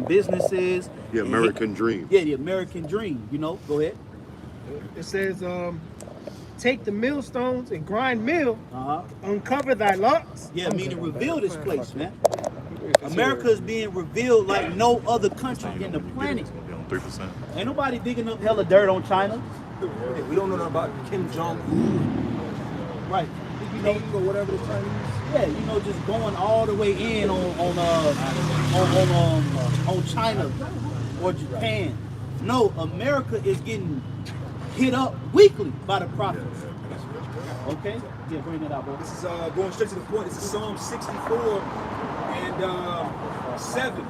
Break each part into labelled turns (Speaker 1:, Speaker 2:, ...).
Speaker 1: businesses.
Speaker 2: The American dream.
Speaker 1: Yeah, the American dream. You know, go ahead.
Speaker 3: It says, take the millstones and grind mill,
Speaker 1: Uh-huh.
Speaker 3: uncover thy locks.
Speaker 1: Yeah, meaning reveal this place, man. America is being revealed like no other country in the planet.
Speaker 4: 3%.
Speaker 1: Ain't nobody digging up hella dirt on China.
Speaker 5: We don't know nothing about Kim Jong-un,
Speaker 1: Right. You know,
Speaker 5: or whatever the Chinese.
Speaker 1: yeah, you know, just going all the way in on China or Japan. No, America is getting hit up weekly by the prophets. Okay? Yeah, bring it out, bro.
Speaker 5: This is going straight to the point. This is Psalm 64 and 7.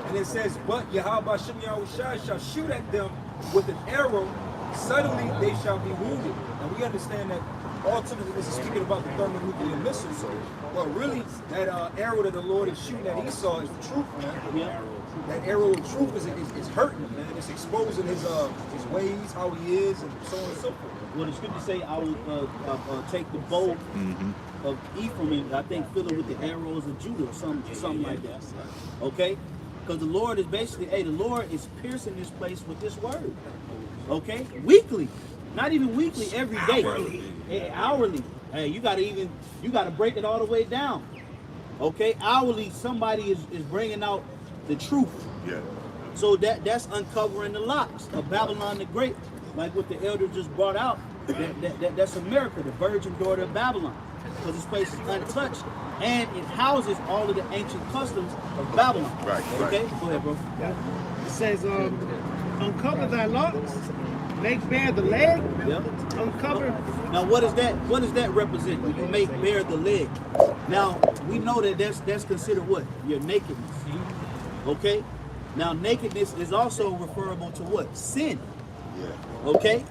Speaker 5: And it says, but Yahweh Shem Yahushai shall shoot at them with an arrow. Suddenly they shall be wounded. And we understand that ultimately this is speaking about the thermonuclear missile. Well, really, that arrow that the Lord is shooting at Esau is the truth, man.
Speaker 1: Yeah.
Speaker 5: That arrow of truth is hurting him, man. It's exposing his ways, how he is, and so on and so forth.
Speaker 1: Well, the scripture say, I will take the bow of Ephraim and I think fill it with the arrows of Judah or something like that. Okay? Because the Lord is basically, the Lord is piercing this place with this word. Okay? Weekly. Not even weekly, every day. Hourly. Hey, you gotta break it all the way down. Okay? Hourly, somebody is bringing out the truth.
Speaker 2: Yeah.
Speaker 1: So that's uncovering the locks of Babylon the Great. Like what the elder just brought out. That's America, the virgin daughter of Babylon. Because this place is untouched and it houses all of the ancient customs of Babylon.
Speaker 2: Right.
Speaker 1: Okay? Go ahead, bro.
Speaker 3: It says, uncover thy locks, make bare the leg,
Speaker 1: Yep.
Speaker 3: uncover.
Speaker 1: Now what does that represent when you make bare the leg? Now we know that that's considered what? Your nakedness. Okay? Now nakedness is also referable to what? Sin.
Speaker 2: Yeah.
Speaker 1: Okay?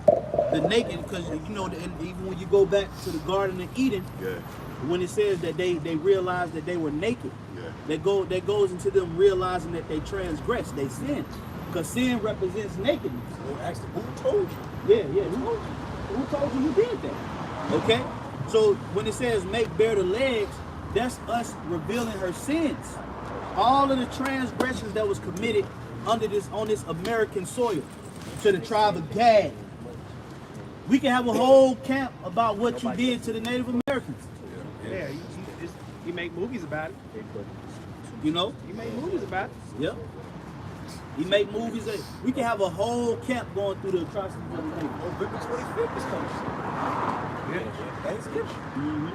Speaker 1: The naked, because you know, even when you go back to the Garden of Eden,
Speaker 2: Yeah.
Speaker 1: when it says that they realized that they were naked,
Speaker 2: Yeah.
Speaker 1: that goes into them realizing that they transgressed, they sinned. Because sin represents nakedness.
Speaker 5: Well, actually, who told you?
Speaker 1: Yeah. Who told you did that? Okay? So when it says make bare the legs, that's us revealing her sins. All of the transgressions that was committed on this American soil to the tribe of Gad. We can have a whole camp about what you did to the Native Americans.
Speaker 3: Yeah, you make movies about it.
Speaker 1: You know?
Speaker 3: You make movies about it.
Speaker 1: Yep. You make movies. We can have a whole camp going through the atrocities of the Native.
Speaker 5: November 25th is coming. Yeah. Thanksgiving.
Speaker 1: You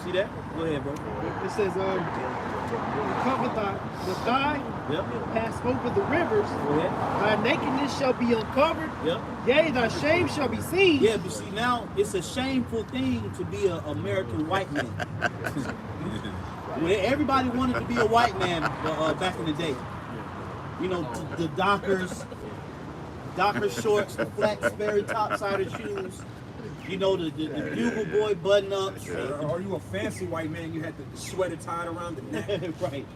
Speaker 1: see that? Go ahead, bro.
Speaker 3: It says, uncover the thigh,
Speaker 1: Yep.
Speaker 3: pass over the rivers,
Speaker 1: Go ahead.
Speaker 3: thy nakedness shall be uncovered,
Speaker 1: Yep.
Speaker 3: yea, thy shame shall be seen.
Speaker 1: Yeah, but see now it's a shameful thing to be an American white man. Everybody wanted to be a white man back in the day. You know, the Dockers shorts, the flat Sperry topsider shoes. You know, the Bugle Boy button ups.
Speaker 5: Are you a fancy white man? You had the sweater tied around the neck.
Speaker 1: Right.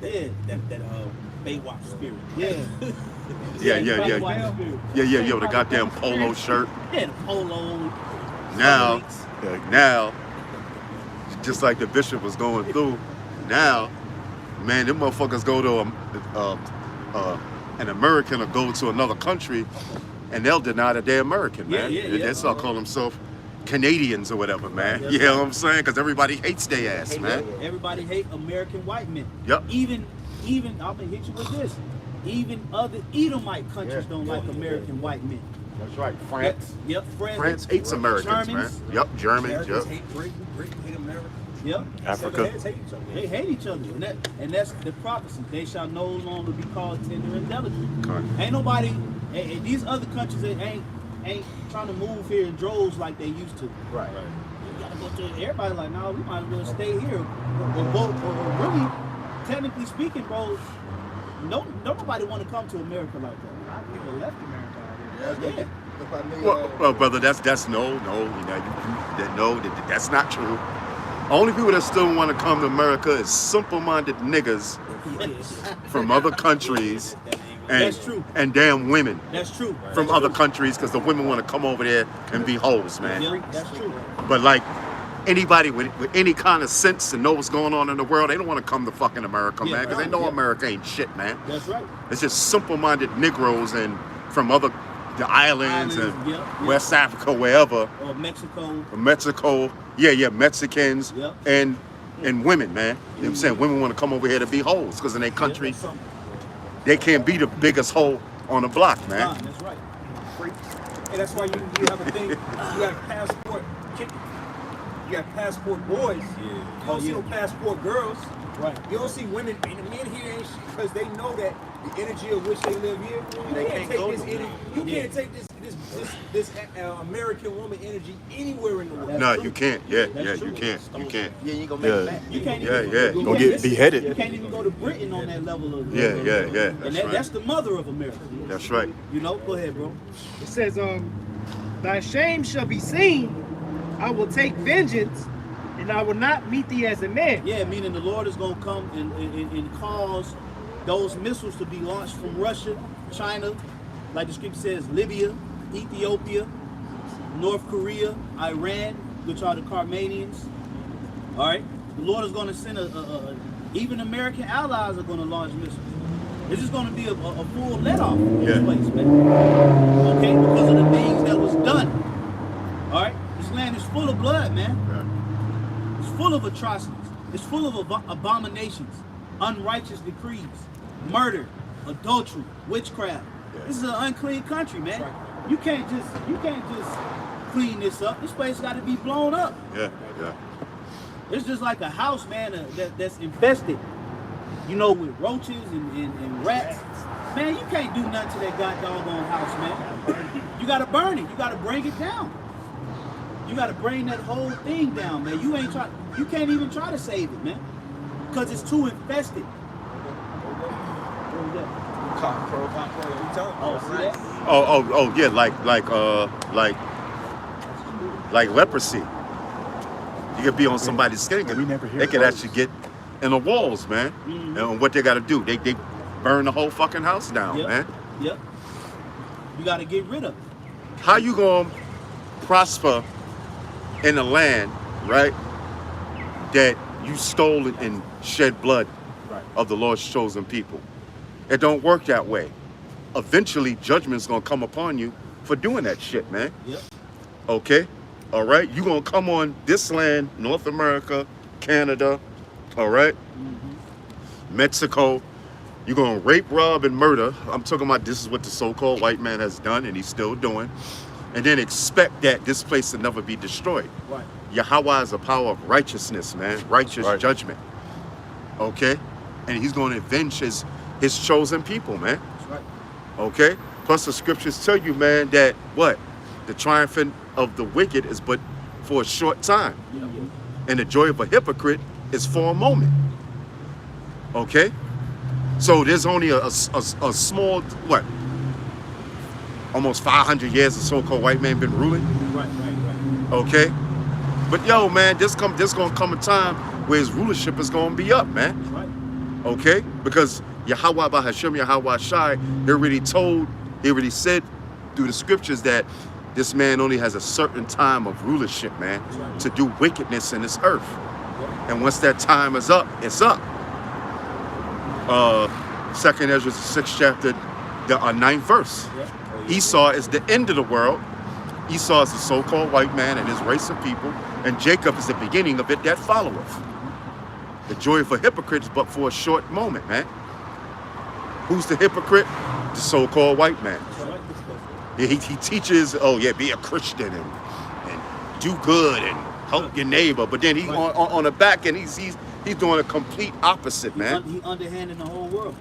Speaker 1: Yeah, that Baywatch spirit. Yeah.
Speaker 2: Yeah. Yo, the goddamn polo shirt.
Speaker 1: Yeah, the polo.
Speaker 2: Now, just like the bishop was going through, now, man, them motherfuckers go to an American or go to another country, and they'll deny that they're American, man. They start calling themselves Canadians or whatever, man. You know what I'm saying? Because everybody hates their ass, man.
Speaker 1: Everybody hate American white men.
Speaker 2: Yep.
Speaker 1: Even I'm gonna hit you with this. Even other Edomite countries don't like American white men.
Speaker 2: That's right. France.
Speaker 1: Yep.
Speaker 2: France hates Americans,
Speaker 1: Germans.
Speaker 2: man. Yep. Germans.
Speaker 5: Americans
Speaker 2: Yep.
Speaker 5: hate Britain. Britain hate America.
Speaker 1: Yep.
Speaker 4: Africa.
Speaker 5: Heads hate each other.
Speaker 1: They hate each other, and that's the prophecy. They shall no longer be called tender and delicate.
Speaker 2: Correct.
Speaker 1: Ain't nobody, and these other countries that ain't trying to move here in droves like they used to.
Speaker 2: Right.
Speaker 1: You gotta go to everybody like, no, we might as well stay here. Or really, technically speaking, bro, nobody want to come to America like that.
Speaker 3: People left America.
Speaker 1: Yeah.
Speaker 2: Well, brother, that's no, that's not true. Only people that still want to come to America is simple-minded niggas from other countries, and
Speaker 1: That's true.
Speaker 2: and damn women
Speaker 1: That's true.
Speaker 2: from other countries, because the women want to come over there and be hoes, man.
Speaker 1: Yeah, that's true.
Speaker 2: But like anybody with any kind of sense to know what's going on in the world, they don't want to come to fucking America, man, because they know America ain't shit, man.
Speaker 1: That's right.
Speaker 2: It's just simple-minded Negroes and from the islands and West Africa, wherever.
Speaker 1: Or Mexico.
Speaker 2: Mexico, Mexicans and women, man. You know what I'm saying? Women want to come over here to be hoes because in their country, they can't be the biggest hoe on the block, man.
Speaker 1: That's right.
Speaker 5: And that's why you have a thing. You got passport kick. You got passport boys. You don't see no passport girls.
Speaker 1: Right.
Speaker 5: You don't see women. And the men here ain't shit because they know that the energy of which they live here. You can't take this energy. You can't take this American woman energy anywhere in the world.
Speaker 2: No, you can't. You can't. You can't.
Speaker 4: Yeah, you ain't gonna make it back.
Speaker 1: You can't even
Speaker 4: Gonna get beheaded.
Speaker 1: You can't even go to Britain on that level of
Speaker 2: And
Speaker 1: that's the mother of America.
Speaker 2: That's right.
Speaker 1: You know, go ahead, bro.
Speaker 3: It says, thy shame shall be seen. I will take vengeance, and I will not meet thee as a man.
Speaker 1: Yeah, meaning the Lord is going to come and cause those missiles to be launched from Russia, China, like the scripture says, Libya, Ethiopia, North Korea, Iran, which are the Carmanians. All right, the Lord is going to send even American allies are going to launch missiles. It's just going to be a full let-off in this place, man. Okay, because of the things that was done. All right, this land is full of blood, man. It's full of atrocities. It's full of abominations, unrighteous decrees, murder, adultery, witchcraft. This is an unclean country, man. You can't just clean this up. This place got to be blown up. It's just like a house, man, that's infested, you know, with roaches and rats. Man, you can't do nothing to that goddamn house, man. You got to burn it. You got to bring it down. You got to bring that whole thing down, man. You can't even try to save it, man, because it's too infested.
Speaker 2: Like leprosy. You could be on somebody's skin. They could actually get in the walls, man. And what they got to do, they burn the whole fucking house down, man.
Speaker 1: Yep. You got to get rid of it.
Speaker 2: How you gonna prosper in a land, right, that you stole and shed blood of the Lord's chosen people? It don't work that way. Eventually, judgment's gonna come upon you for doing that shit, man.
Speaker 1: Yep.
Speaker 2: Okay? All right? You gonna come on this land, North America, Canada, all right? Mexico. You're gonna rape, rob, and murder. I'm talking about this is what the so-called white man has done and he's still doing. And then expect that this place to never be destroyed.
Speaker 1: Right.
Speaker 2: Yahweh is a power of righteousness, man. Righteous judgment. Okay? And he's gonna avenge his chosen people, man.
Speaker 1: That's right.
Speaker 2: Okay? Plus the scriptures tell you, man, that what? The triumphant of the wicked is but for a short time. And the joy of a hypocrite is for a moment. Okay? So there's only a small, what? Almost 500 years the so-called white man been ruling.
Speaker 1: Right.
Speaker 2: Okay? But yo, man, there's gonna come a time where his rulership is gonna be up, man.
Speaker 1: That's right.
Speaker 2: Okay? Because Yahweh by Hashem, Yahweh Shai, he already said through the scriptures that this man only has a certain time of rulership, man, to do wickedness in this earth. And once that time is up, it's up. 2nd Ezra, 6th chapter, the 9th verse. Esau is the end of the world. Esau is the so-called white man and his race of people. And Jacob is the beginning of it that followeth. The joy of a hypocrite is but for a short moment, man. Who's the hypocrite? The so-called white man. He teaches, be a Christian and do good and help your neighbor. But then he on the back end, he's doing a complete opposite, man.
Speaker 1: He underhanding the whole world.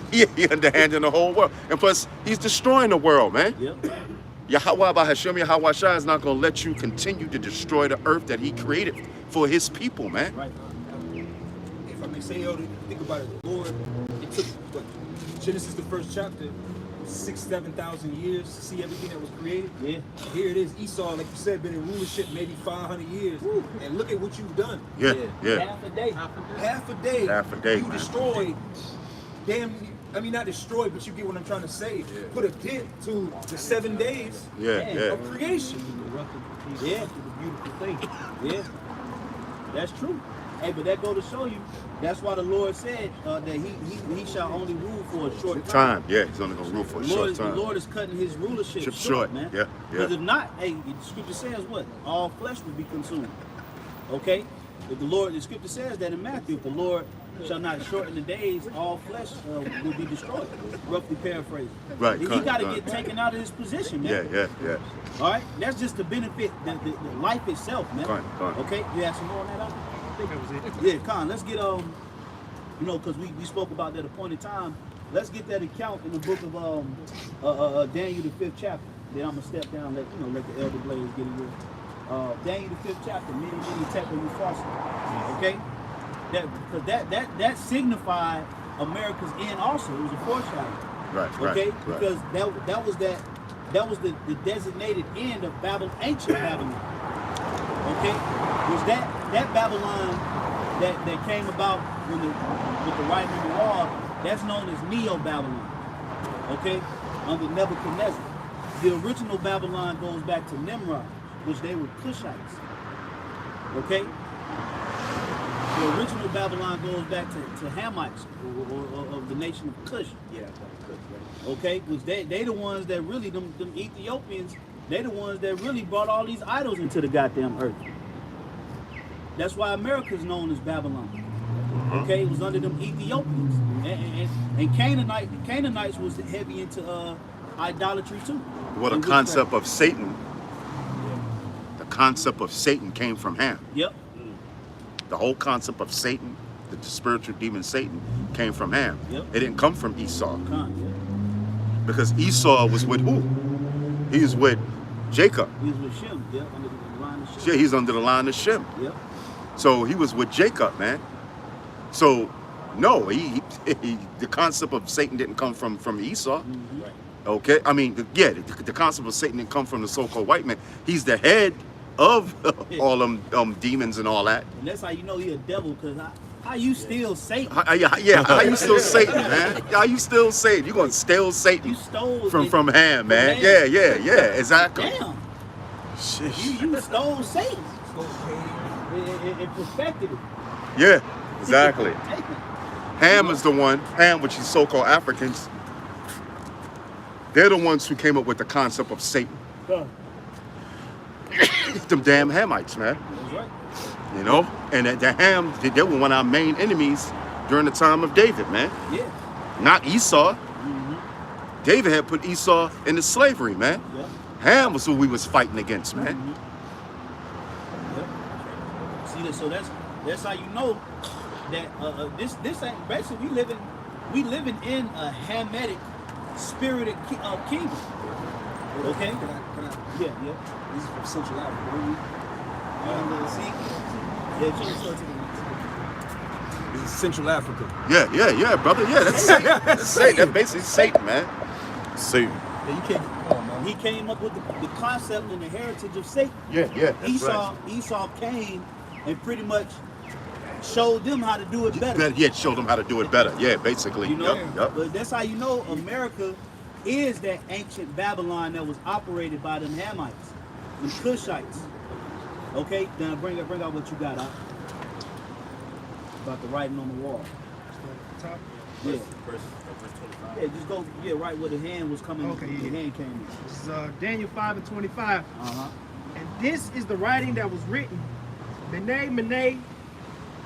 Speaker 2: He underhanding the whole world. And plus, he's destroying the world, man.
Speaker 1: Yep.
Speaker 2: Yahweh by Hashem, Yahweh Shai is not going to let you continue to destroy the earth that he created for his people, man.
Speaker 1: Right.
Speaker 5: If I may say, think about it, the Lord, it took, Genesis, the 1st chapter, 6,000-7,000 years to see everything that was created. Yeah. Here it is, Esau, like you said, been in rulership maybe 500 years. Woo. And look at what you've done.
Speaker 2: Yeah.
Speaker 1: Half a day.
Speaker 2: Half a day,
Speaker 5: You
Speaker 2: man.
Speaker 5: destroyed, not destroyed, but you get what I'm trying to say. Yeah. Put a dent to the 7 days of creation.
Speaker 1: Yeah. Beautiful thing. Yeah. That's true. Hey, but that go to show you, that's why the Lord said that he shall only rule for a short time.
Speaker 2: Yeah, he's only going to rule for a short time.
Speaker 1: The Lord is cutting his rulership
Speaker 2: short,
Speaker 1: man.
Speaker 2: Yeah, yeah.
Speaker 1: Because if not, hey, the scripture says what? All flesh will be consumed. Okay? If the scripture says that in Matthew, if the Lord shall not shorten the days, all flesh will be destroyed. Roughly paraphrasing.
Speaker 2: Right.
Speaker 1: He got to get taken out of his position, man.
Speaker 2: Yeah.
Speaker 1: All right? That's just to benefit the life itself, man. Okay? You have some more on that out?
Speaker 3: I think that was it.
Speaker 1: Yeah, Con, let's get because we spoke about that appointed time. Let's get that account in the book of Daniel the 5th chapter. Then I'm gonna step down, let the elder blades get in here. Daniel the 5th chapter, many Tekel Mufasa. Okay, that signified America's end. Also, it was a foreshadowing.
Speaker 2: Right.
Speaker 1: Okay,
Speaker 2: Right.
Speaker 1: because that was the designated end of ancient Babylon. Okay, was that Babylon that came about with the writing on the wall? That's known as Neo-Babylon. Okay, under Nebuchadnezzar. The original Babylon goes back to Nimrod, which they were Cushites. Okay, the original Babylon goes back to Hamites or of the nation of Cush.
Speaker 5: Yeah.
Speaker 1: Okay, which they the ones that really them Ethiopians. They the ones that really brought all these idols into the goddamn earth. That's why America is known as Babylon. Okay, it was under them Ethiopians. And Canaanites was heavy into idolatry too.
Speaker 2: Well, the concept of Satan came from Ham.
Speaker 1: Yep.
Speaker 2: The whole concept of Satan, the spiritual demon Satan, came from Ham.
Speaker 1: Yep.
Speaker 2: It didn't come from Esau.
Speaker 1: Because
Speaker 2: Because Esau was with who? He was with Jacob.
Speaker 1: he was with Shem, yeah, under the line of Shem.
Speaker 2: Yeah, he's under the line of Shem.
Speaker 1: Yep.
Speaker 2: So he was with Jacob, man. So no, the concept of Satan didn't come from Esau.
Speaker 1: Mm-hmm. Right.
Speaker 2: Okay, I mean, the concept of Satan didn't come from the so-called white man. He's the head of all them demons and all that.
Speaker 1: And that's how you know he a devil, because how you steal Satan?
Speaker 2: How you still Satan, man? How you still Satan? You gonna steal Satan
Speaker 1: You stole
Speaker 2: from Ham, man?
Speaker 1: Ham.
Speaker 2: Yeah, exactly.
Speaker 1: Damn.
Speaker 2: Sheesh.
Speaker 1: You stole Satan. It perfected it.
Speaker 2: Yeah, exactly. Ham is the one, which is so-called Africans, they're the ones who came up with the concept of Satan. Them damn Hamites, man.
Speaker 1: That's right.
Speaker 2: You know? And the Ham, they were one of our main enemies during the time of David, man.
Speaker 1: Yeah.
Speaker 2: Not Esau.
Speaker 1: Mm-hmm.
Speaker 2: David had put Esau into slavery, man.
Speaker 1: Yeah.
Speaker 2: Ham was who we was fighting against, man.
Speaker 1: Mm-hmm. Yep. See, so that's how you know that this ain't basically we living in a Hamitic spirited kingdom. Okay.
Speaker 5: Can I?
Speaker 1: Yeah.
Speaker 5: This is from Central Africa.
Speaker 1: See. Yeah, change
Speaker 5: This is Central Africa.
Speaker 2: Yeah, brother. Yeah, that's Satan. That's Satan. That's basically Satan, man. Satan.
Speaker 5: Yeah, you can't. Come on, man.
Speaker 1: He came up with the concept and the heritage of Satan.
Speaker 2: Yeah, that's right.
Speaker 1: Esau came and pretty much showed them how to do it better.
Speaker 2: Yeah, showed them how to do it better. Yeah, basically.
Speaker 1: You know,
Speaker 2: Yep.
Speaker 1: but that's how you know America is that ancient Babylon that was operated by them Hamites, them Cushites. Okay, then bring out what you got out about the writing on the wall.
Speaker 3: Top.
Speaker 1: Yeah,
Speaker 5: Verse 25.
Speaker 1: yeah, just go. Yeah, right where the hand was coming.
Speaker 3: Okay,
Speaker 1: the
Speaker 3: yeah.
Speaker 1: hand came in.
Speaker 3: This is Daniel 5:25. And this is the writing that was written. Mene,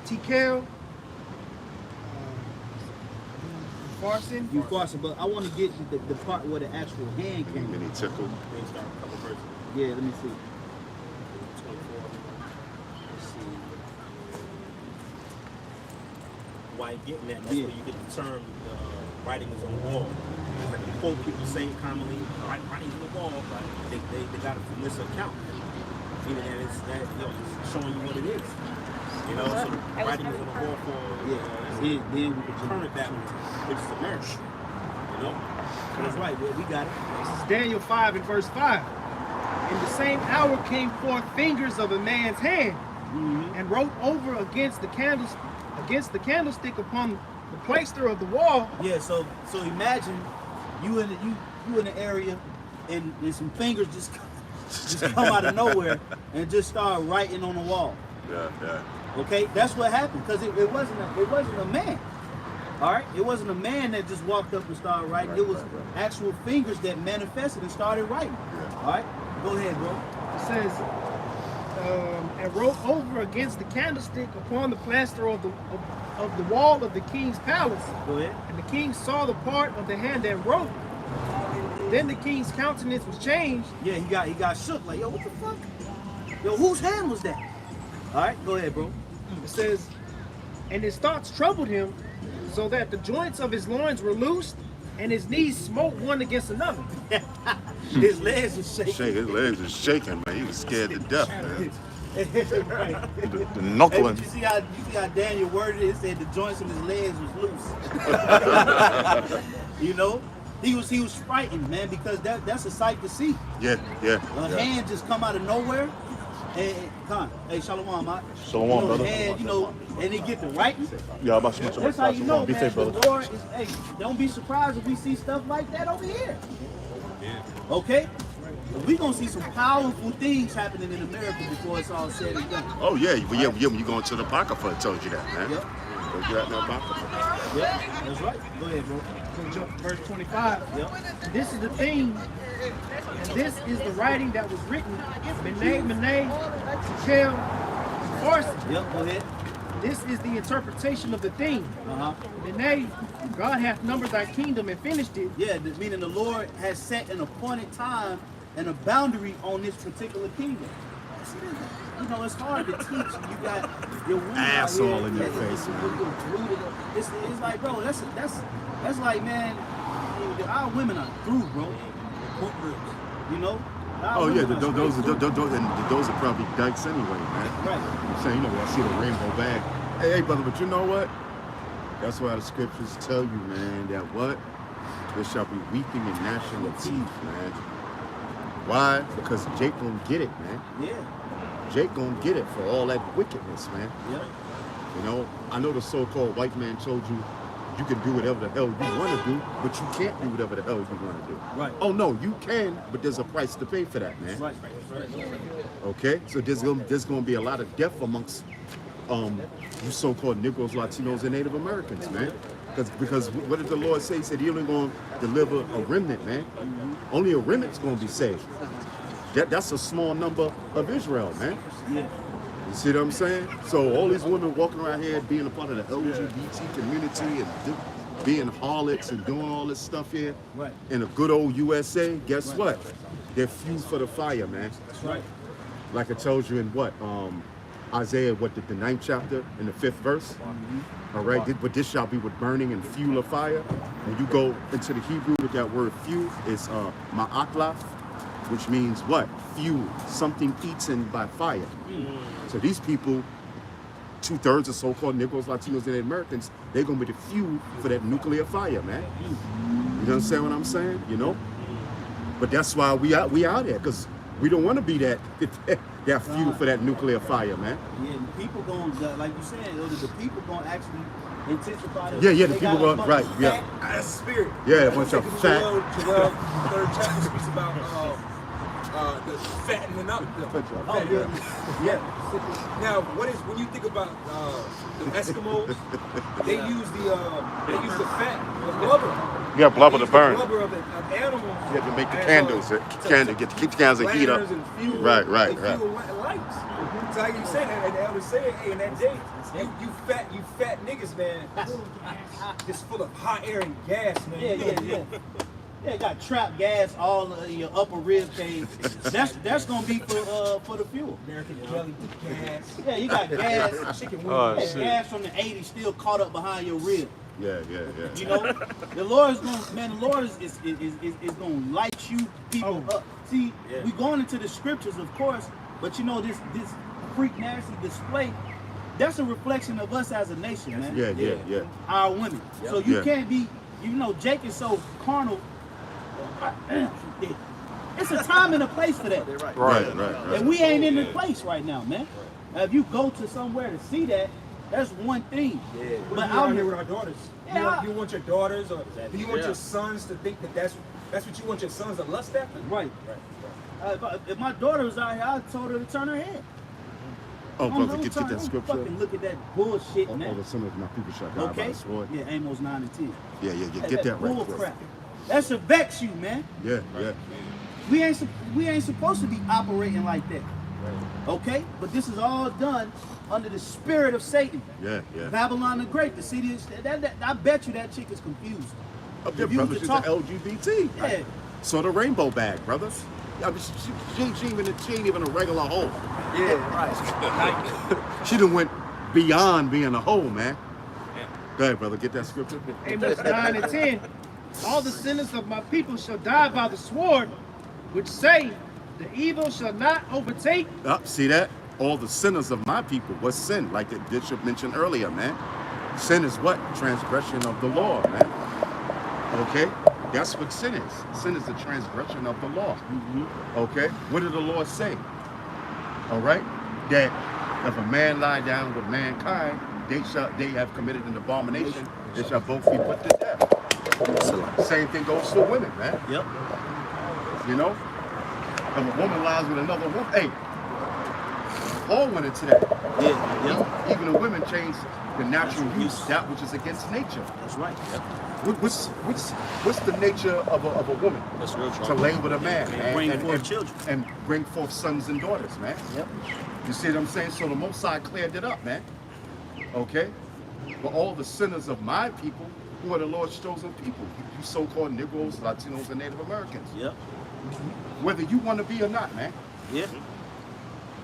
Speaker 3: Tekel, Farson.
Speaker 1: You farce, but I want to get the part where the actual hand came in.
Speaker 2: Mini tickle.
Speaker 5: Then start a couple verses.
Speaker 1: Yeah, let me see.
Speaker 5: 24. Let's see. Why you getting that? That's
Speaker 1: Yeah.
Speaker 5: where you get the term writing is on the wall. It's like a quote people say commonly, writing on the wall, but they got it from this account. Meaning that it's showing you what it is. You know, so writing is on the wall for
Speaker 1: Then we could
Speaker 5: turn it that way, which is America. You know?
Speaker 1: That's right, well, we got it.
Speaker 3: This is Daniel 5 and verse 5. In the same hour came forth fingers of a man's hand, and wrote over against the candlestick upon the plaster of the wall.
Speaker 1: Yeah, so imagine you in the area and some fingers just come out of nowhere and just start writing on the wall.
Speaker 2: Yeah.
Speaker 1: Okay, that's what happened because it wasn't a man. All right, it wasn't a man that just walked up and started writing. It was actual fingers that manifested and started writing. All right, go ahead, bro.
Speaker 3: It says, and wrote over against the candlestick upon the plaster of the wall of the king's palace.
Speaker 1: Go ahead.
Speaker 3: And the king saw the part of the hand that wrote. Then the king's countenance was changed.
Speaker 1: Yeah, he got shook like, yo, what the fuck? Yo, whose hand was that? All right, go ahead, bro.
Speaker 3: It says, and his thoughts troubled him, so that the joints of his loins were loosed, and his knees smote one against another.
Speaker 1: His legs was shaking.
Speaker 2: His legs was shaking, man. He was scared to death, man.
Speaker 1: Right.
Speaker 2: The knuckling.
Speaker 1: Hey, you see how Daniel worded it? It said the joints of his legs was loose. You know, he was frightened, man, because that's a sight to see.
Speaker 2: Yeah.
Speaker 1: A hand just come out of nowhere. Hey, Shalom, Mike.
Speaker 4: Shalom, brother.
Speaker 1: And and they get to writing.
Speaker 4: Yeah, about to
Speaker 1: That's how you know,
Speaker 4: Be
Speaker 1: man.
Speaker 4: safe,
Speaker 1: The
Speaker 4: brother.
Speaker 1: Lord is. Hey, don't be surprised if we see stuff like that over here. Okay, we gonna see some powerful things happening in America before it's all said and done.
Speaker 2: Oh yeah, when you go into the Apocrypha, it tells you that, man.
Speaker 1: Yep.
Speaker 2: Don't you have no Apocrypha?
Speaker 1: Yeah, that's right. Go ahead, bro.
Speaker 3: So jump to verse 25.
Speaker 1: Yep.
Speaker 3: This is the thing, and this is the writing that was written. Menay, Tekel, Farsi.
Speaker 1: Yep. Go ahead.
Speaker 3: This is the interpretation of the thing. Menay, God hath numbered thy kingdom and finished it.
Speaker 1: Yeah, meaning the Lord has set an appointed time and a boundary on this particular kingdom. See, you know, it's hard to teach. You got your woman
Speaker 2: Asshole in your face,
Speaker 1: It's like, bro, that's like, man, our women are through, bro. You know?
Speaker 2: Oh yeah, those are probably dykes anyway, man.
Speaker 1: Right.
Speaker 2: I'm saying, you know, I see the rainbow bag. Hey, brother, but you know what? That's why the scriptures tell you, man, that what? There shall be weeping and gnashing of teeth, man. Why? Because Jake gonna get it, man.
Speaker 1: Yeah.
Speaker 2: Jake gonna get it for all that wickedness, man.
Speaker 1: Yeah.
Speaker 2: You know, I know the so-called white man told you you can do whatever the hell you want to do, but you can't do whatever the hell you want to do.
Speaker 1: Right.
Speaker 2: Oh no, you can, but there's a price to pay for that, man.
Speaker 1: Right.
Speaker 2: Okay, so there's gonna be a lot of death amongst you so-called Negroes, Latinos, and Native Americans, man. Because what did the Lord say? He said He only gonna deliver a remnant, man. Only a remnant's gonna be saved. That's a small number of Israel, man.
Speaker 1: Yeah.
Speaker 2: You see what I'm saying? So all these women walking around here being a part of the LGBT community and being harlots and doing all this stuff here
Speaker 1: Right.
Speaker 2: in a good old USA, guess what? They're fuel for the fire, man.
Speaker 1: That's right.
Speaker 2: Like I told you in what? Isaiah, what, the 9th chapter in the 5th verse? All right, but this shall be with burning and fuel of fire. When you go into the Hebrew with that word fuel, it's ma'aklaf, which means what? Fuel, something eaten by fire. So these people, 2/3 of so-called Negroes, Latinos, and Native Americans, they're gonna be the fuel for that nuclear fire, man. You understand what I'm saying? You know? But that's why we out here, because we don't want to be that fuel for that nuclear fire, man.
Speaker 1: Yeah, the people going, like you said, the people going to actually intensify.
Speaker 2: Yeah, the people going, right, yeah.
Speaker 5: As spirit.
Speaker 2: Yeah, a bunch of fat.
Speaker 5: Joel, 3rd chapter speaks about the fattening up.
Speaker 1: Yeah.
Speaker 5: Now, when you think about the Eskimos, they use the fat, the blubber.
Speaker 4: Yeah, blubber to burn.
Speaker 5: The blubber of animals.
Speaker 2: You have to make the
Speaker 5: as,
Speaker 2: candles, get the candles and heat up.
Speaker 5: lanterns and fuel,
Speaker 2: Right.
Speaker 5: and fuel lights. So like you said, and I was saying, hey, in that day, you fat niggas, man, it's full of hot air and gas, man.
Speaker 1: Yeah. Yeah, got trapped gas all in your upper rib cage. That's gonna be for the fuel.
Speaker 5: American jelly gas.
Speaker 1: Yeah, you got gas.
Speaker 5: Chicken
Speaker 4: Oh,
Speaker 5: wings.
Speaker 4: shit.
Speaker 1: Gas from the 80s still caught up behind your rib.
Speaker 2: Yeah.
Speaker 1: You know, the Lord is gonna light you people up. See, we going into the scriptures, of course, but you know this freak nasty display. That's a reflection of us as a nation, man.
Speaker 2: Yeah.
Speaker 1: Our women. So you can't be. You know, Jake is so carnal. It's a time and a place for that.
Speaker 2: Right.
Speaker 1: And we ain't in the place right now, man. Now, if you go to somewhere to see that, that's one thing.
Speaker 5: Yeah.
Speaker 1: But
Speaker 5: out here with our daughters.
Speaker 1: Yeah.
Speaker 5: You want your daughters, or do you want your sons to think that that's what you want your sons to lust after?
Speaker 1: Right. If my daughter was out here, I told her to turn her head.
Speaker 2: Oh,
Speaker 1: On
Speaker 2: brother,
Speaker 1: no
Speaker 2: get
Speaker 1: time,
Speaker 2: that
Speaker 1: don't
Speaker 2: scripture.
Speaker 1: fucking look at that bullshit,
Speaker 2: All
Speaker 1: man.
Speaker 2: the sinners of my people shall die by
Speaker 1: Okay?
Speaker 2: the sword.
Speaker 1: Yeah, Amos 9 and 10.
Speaker 2: Yeah. Get that right,
Speaker 1: bull
Speaker 2: bro.
Speaker 1: crap. That should vex you, man.
Speaker 2: Yeah.
Speaker 1: We ain't supposed to be operating like that. Okay? But this is all done under the spirit of Satan.
Speaker 2: Yeah.
Speaker 1: Babylon the Great, the city is that I bet you that chick is confused.
Speaker 2: Up there,
Speaker 1: If you was
Speaker 2: brother,
Speaker 1: to
Speaker 2: she's
Speaker 1: talk-
Speaker 2: an LGBT.
Speaker 1: Yeah.
Speaker 2: So the rainbow bag, brothers. I mean, she ain't even a regular hoe.
Speaker 1: Yeah, right.
Speaker 2: She done went beyond being a hoe, man. Go ahead, brother. Get that scripture.
Speaker 3: Amos 9 and 10. All the sinners of my people shall die by the sword, which say, the evil shall not overtake.
Speaker 2: See that? All the sinners of my people. What's sin? Like the bishop mentioned earlier, man. Sin is what? Transgression of the law, man. Okay? That's what sin is. Sin is the transgression of the law. Okay? What did the Lord say? All right? That if a man lie down with mankind, they have committed an abomination. They shall both be put to death. Same thing goes for women, man.
Speaker 1: Yep.
Speaker 2: You know? If a woman lies with another woman, hey, Paul went into that.
Speaker 1: Yeah.
Speaker 2: Even the women change the natural use, that which is against nature.
Speaker 1: That's right.
Speaker 2: What's the nature of a woman?
Speaker 4: That's real
Speaker 2: To lay with a man
Speaker 1: And bring forth children.
Speaker 2: and bring forth sons and daughters, man.
Speaker 1: Yep.
Speaker 2: You see what I'm saying? So the Most High cleared it up, man. Okay? But all the sinners of my people, who are the Lord's chosen people, you so-called Negroes, Latinos, and Native Americans.
Speaker 1: Yep.
Speaker 2: Whether you want to be or not, man.
Speaker 1: Yeah.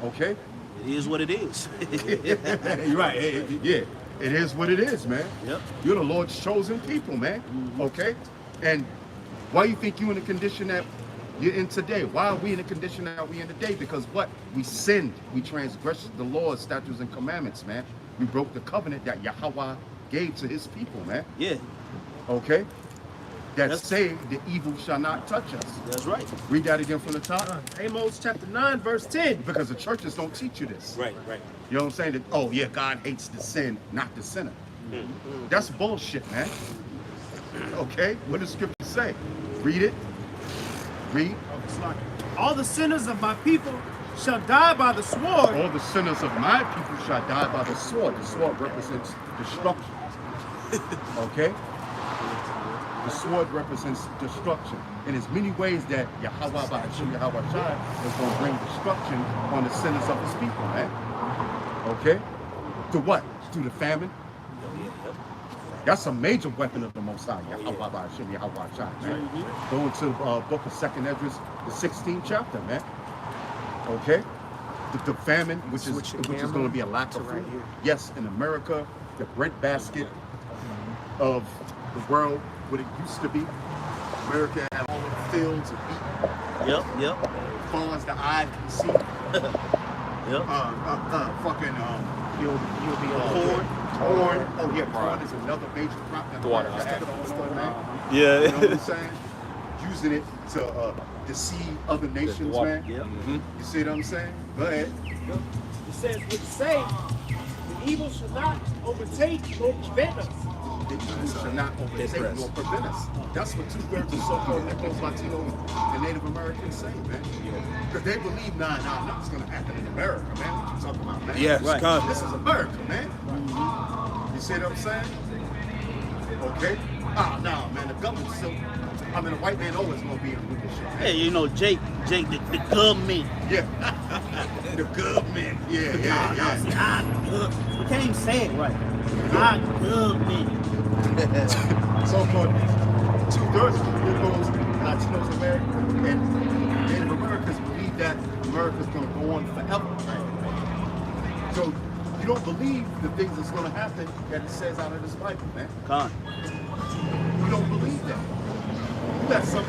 Speaker 2: Okay?
Speaker 1: It is what it is.
Speaker 2: You're right. Yeah. It is what it is, man.
Speaker 1: Yep.
Speaker 2: You're the Lord's chosen people, man. Okay? And why you think you're in the condition that you're in today? Why are we in the condition that we're in today? Because what? We sinned. We transgressed the laws, statutes, and commandments, man. We broke the covenant that Yahweh gave to his people, man.
Speaker 1: Yeah.
Speaker 2: Okay? That
Speaker 1: That's-
Speaker 2: say the evil shall not touch us.
Speaker 1: That's right.
Speaker 2: Read that again from the top.
Speaker 3: Amos chapter 9, verse 10.
Speaker 2: Because the churches don't teach you this.
Speaker 1: Right.
Speaker 2: You know what I'm saying? That, oh, yeah, God hates the sin, not the sinner. That's bullshit, man. Okay? What does Scripture say? Read it. Read.
Speaker 3: All the sinners of my people shall die by the sword.
Speaker 2: All the sinners of my people shall die by the sword. The sword represents destruction. Okay? The sword represents destruction. And there's many ways that Yahweh Ba'ashim Yahweh Shai is going to bring destruction on the sinners of his people, man. Okay? To what? To the famine. That's a major weapon of the Most High. Yahweh Ba'ashim Yahweh Shai, man. Go into the book of 2nd Esdras, the 16th chapter, man. Okay? The famine, which is going to be a lack of food. Yes, in America, the breadbasket of the world, what it used to be. America had all of the fields of wheat,
Speaker 1: Yep.
Speaker 2: as far as the eye can see.
Speaker 1: Yep.
Speaker 3: You'll be on
Speaker 2: Corn. Oh yeah, corn is another major crop that America had going on, man.
Speaker 4: Yeah.
Speaker 2: You know what I'm saying? Using it to deceive other nations, man.
Speaker 1: Yep.
Speaker 2: You see what I'm saying? Go ahead.
Speaker 3: It says, which say, the evil shall not overtake nor prevent us.
Speaker 2: The evil shall not overtake nor prevent us. That's what 2/3 of so-called Negroes, Latinos, and Native Americans say, man. Because they believe, nothing's going to happen in America, man. What you talking about, man?
Speaker 4: Yes,
Speaker 1: Right.
Speaker 4: God.
Speaker 2: This is America, man. You see what I'm saying? Okay? No, man, the government's still, the white man always going to be in with this shit, man.
Speaker 1: Hey, you know, Jake, the government.
Speaker 2: Yeah. The government. Yeah.
Speaker 1: We can't even say it right. Our government.
Speaker 2: So-called 2/3 of the Negroes, Latinos, Americans, and Native Americans believe that America's going to go on forever. So you don't believe the things that's going to happen that it says out of this Bible, man.
Speaker 1: Con.
Speaker 2: You don't believe that. You got some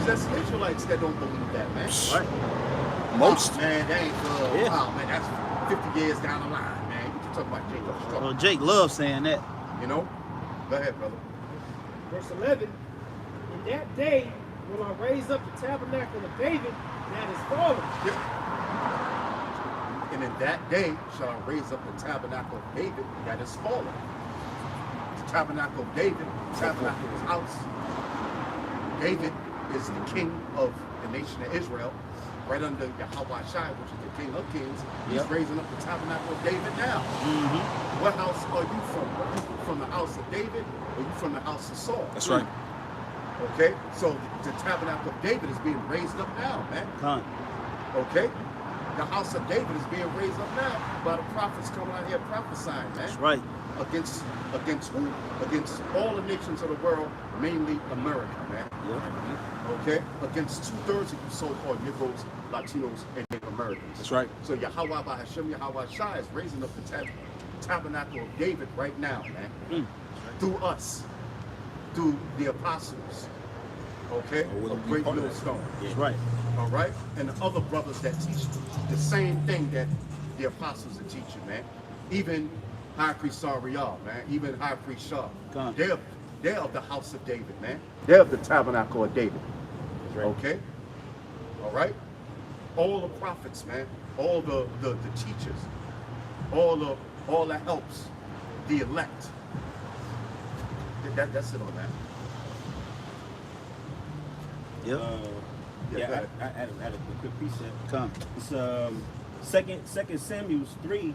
Speaker 2: that's Israelites that don't believe that, man.
Speaker 1: Right.
Speaker 4: Most.
Speaker 2: Oh, man, that ain't good.
Speaker 1: Yeah.
Speaker 2: Wow, man, that's 50 years down the line, man. You talk about Jacob's
Speaker 1: Well,
Speaker 2: struggle,
Speaker 1: Jake loves saying that.
Speaker 2: you know? Go ahead, brother.
Speaker 3: Verse 11. In that day will I raise up the tabernacle of David that is fallen.
Speaker 2: And in that day shall I raise up the tabernacle of David that is fallen. The tabernacle of David, the tabernacle of his house. David is the king of the nation of Israel, right under Yahweh Shai, which is the King of Kings. He's
Speaker 1: Yep.
Speaker 2: raising up the tabernacle of David now. What house are you from? Are you from the house of David, or are you from the house of Saul?
Speaker 4: That's right.
Speaker 2: Okay, so the tabernacle of David is being raised up now, man.
Speaker 1: Con.
Speaker 2: Okay, the house of David is being raised up now by the prophets coming out here prophesying, man.
Speaker 1: That's right.
Speaker 2: Against who? Against all the nations of the world, mainly America, man.
Speaker 1: Yep.
Speaker 2: Okay, against 2/3 of you so-called Negroes, Latinos, and Native Americans.
Speaker 4: That's right.
Speaker 2: So Yahweh by Hashem Yahweh Shai is raising up the tabernacle of David right now, man. Through us, through the apostles, okay, of Great Millstone.
Speaker 1: That's right.
Speaker 2: All right, and the other brothers that teach the same thing that the apostles are teaching, man. Even High Priest Sariel, man. Even High Priest Shah.
Speaker 1: Come.
Speaker 2: They're of the house of David, man. They're of the tabernacle of David.
Speaker 1: Right.
Speaker 2: Okay. All right. All the prophets, man. All the teachers. All the helps. The elect. That's it on that.
Speaker 1: Yep.
Speaker 2: Yeah,
Speaker 1: Yeah,
Speaker 2: go ahead.
Speaker 1: I had a quick precept.
Speaker 3: Come.
Speaker 1: It's second Samuel 3